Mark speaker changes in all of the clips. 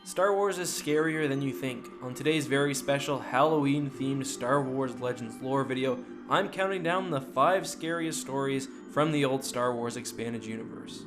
Speaker 1: Star Wars is scarier than you think. On today's very special Halloween-themed Star Wars Legends lore video, I'm counting down the 5 scariest stories from the old Star Wars expanded universe.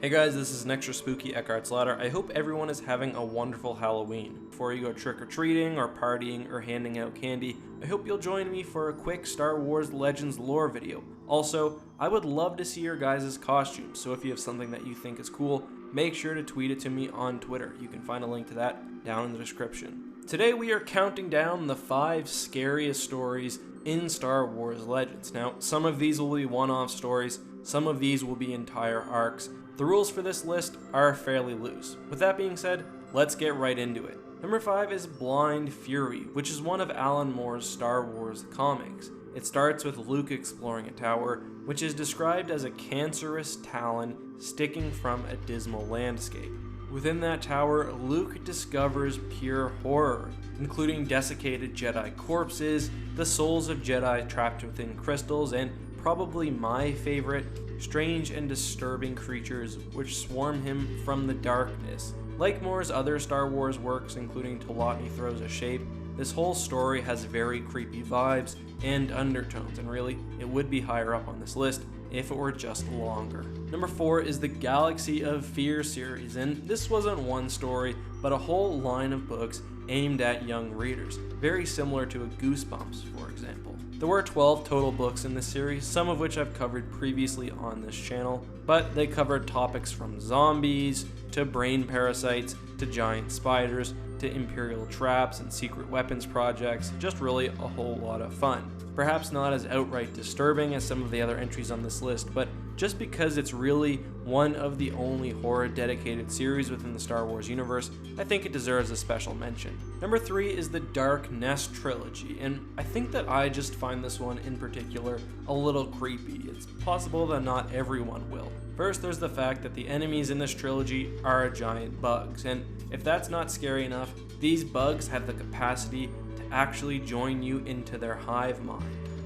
Speaker 1: Hey guys, this is an extra spooky EckhartsLadder. I hope everyone is having a wonderful Halloween. Before you go trick-or-treating or partying or handing out candy, I hope you'll join me for a quick Star Wars Legends lore video. Also, I would love to see your guys' costumes, so if you have something that you think is cool, make sure to tweet it to me on Twitter. You can find a link to that down in the description. Today we are counting down the 5 scariest stories in Star Wars Legends. Now, some of these will be one-off stories, some of these will be entire arcs. The rules for this list are fairly loose. With that being said, let's get right into it. Number 5 is Blind Fury, which is one of Alan Moore's Star Wars comics. It starts with Luke exploring a tower, which is described as a cancerous talon sticking from a dismal landscape. Within that tower, Luke discovers pure horror, including desiccated Jedi corpses, the souls of Jedi trapped within crystals, and probably my favorite, strange and disturbing creatures which swarm him from the darkness. Like Moore's other Star Wars works, including Telotni Throws a Shape, this whole story has very creepy vibes and undertones, and really, it would be higher up on this list if it were just longer. Number 4 is the Galaxy of Fear series, and this wasn't one story, but a whole line of books aimed at young readers, very similar to a Goosebumps, for example. There were 12 total books in this series, some of which I've covered previously on this channel, but they covered topics from zombies, to brain parasites, to giant spiders, to Imperial traps and secret weapons projects, just really a whole lot of fun. Perhaps not as outright disturbing as some of the other entries on this list, but just because it's really one of the only horror-dedicated series within the Star Wars universe, I think it deserves a special mention. Number 3 is the Dark Nest Trilogy, and I think that I just find this one in particular a little creepy. It's possible that not everyone will. First, there's the fact that the enemies in this trilogy are giant bugs, and if that's not scary enough, these bugs have the capacity to actually join you into their hive mind.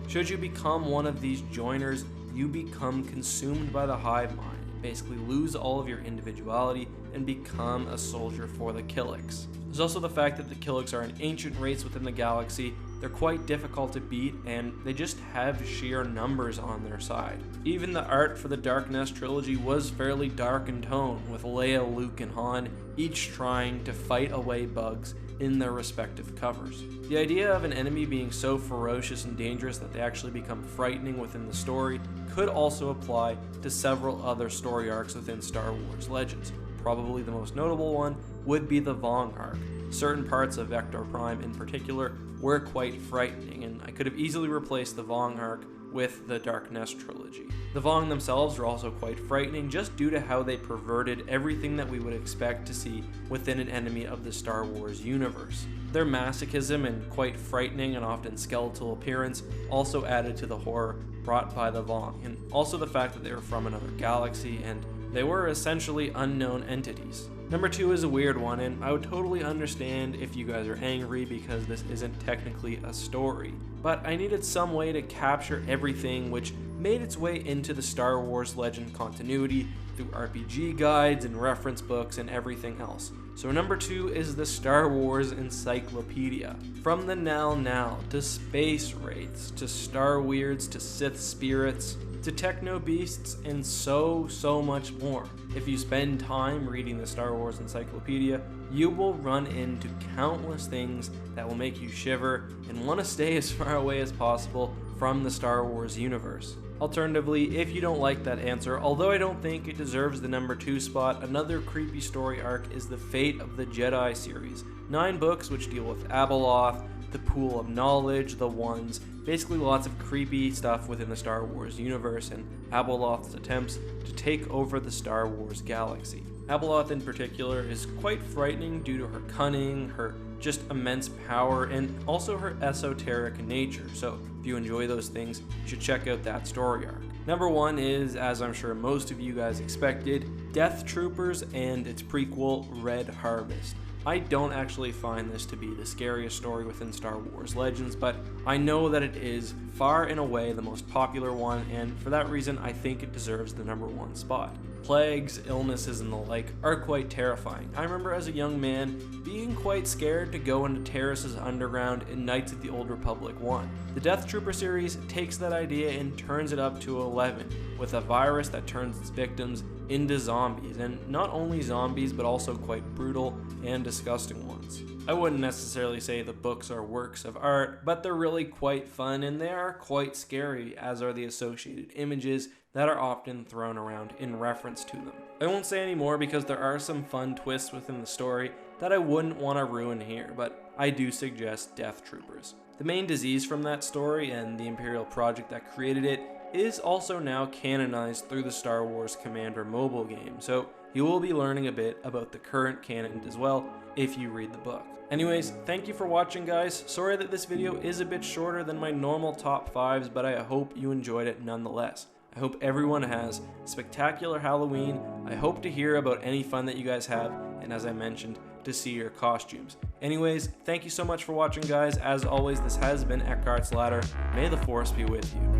Speaker 1: Should you become one of these joiners, you become consumed by the hive mind, basically lose all of your individuality, and become a soldier for the Killiks. There's also the fact that the Killiks are an ancient race within the galaxy. They're quite difficult to beat, and they just have sheer numbers on their side. Even the art for the Dark Nest trilogy was fairly dark in tone, with Leia, Luke, and Han each trying to fight away bugs in their respective covers. The idea of an enemy being so ferocious and dangerous that they actually become frightening within the story could also apply to several other story arcs within Star Wars Legends. Probably the most notable one would be the Vong arc. Certain parts of Vector Prime in particular were quite frightening, and I could have easily replaced the Vong arc with the Dark Nest trilogy. The Vong themselves are also quite frightening just due to how they perverted everything that we would expect to see within an enemy of the Star Wars universe. Their masochism and quite frightening and often skeletal appearance also added to the horror brought by the Vong, and also the fact that they were from another galaxy and they were essentially unknown entities. Number 2 is a weird one, and I would totally understand if you guys are angry because this isn't technically a story, but I needed some way to capture everything which made its way into the Star Wars Legend continuity through RPG guides and reference books and everything else. So number 2 is the Star Wars Encyclopedia. From the Nal to space wraiths, to Star Weirds, to Sith spirits, to techno beasts, and so much more. If you spend time reading the Star Wars Encyclopedia, you will run into countless things that will make you shiver and want to stay as far away as possible from the Star Wars universe. Alternatively, if you don't like that answer, although I don't think it deserves the number 2 spot, another creepy story arc is the Fate of the Jedi series. 9 books which deal with Abeloth, the Pool of Knowledge, the Ones, basically lots of creepy stuff within the Star Wars universe and Abeloth's attempts to take over the Star Wars galaxy. Abeloth in particular is quite frightening due to her cunning, her just immense power, and also her esoteric nature, so if you enjoy those things, you should check out that story arc. Number 1 is, as I'm sure most of you guys expected, Death Troopers and its prequel, Red Harvest. I don't actually find this to be the scariest story within Star Wars Legends, but I know that it is far and away the most popular one, and for that reason I think it deserves the #1 spot. Plagues, illnesses, and the like are quite terrifying. I remember as a young man being quite scared to go into Terrace's Underground in Knights of the Old Republic 1. The Death Trooper series takes that idea and turns it up to 11, with a virus that turns its victims into zombies, and not only zombies but also quite brutal and disgusting ones. I wouldn't necessarily say the books are works of art, but they're really quite fun and they are quite scary, as are the associated images that are often thrown around in reference to them. I won't say any more because there are some fun twists within the story that I wouldn't want to ruin here, but I do suggest Death Troopers. The main disease from that story and the Imperial project that created it is also now canonized through the Star Wars Commander mobile game, so you will be learning a bit about the current canon as well if you read the book. Anyways, thank you for watching, guys. Sorry that this video is a bit shorter than my normal top 5s, but I hope you enjoyed it nonetheless. I hope everyone has a spectacular Halloween. I hope to hear about any fun that you guys have, and as I mentioned, to see your costumes. Anyways, thank you so much for watching, guys. As always, this has been EckhartsLadder. May the Force be with you.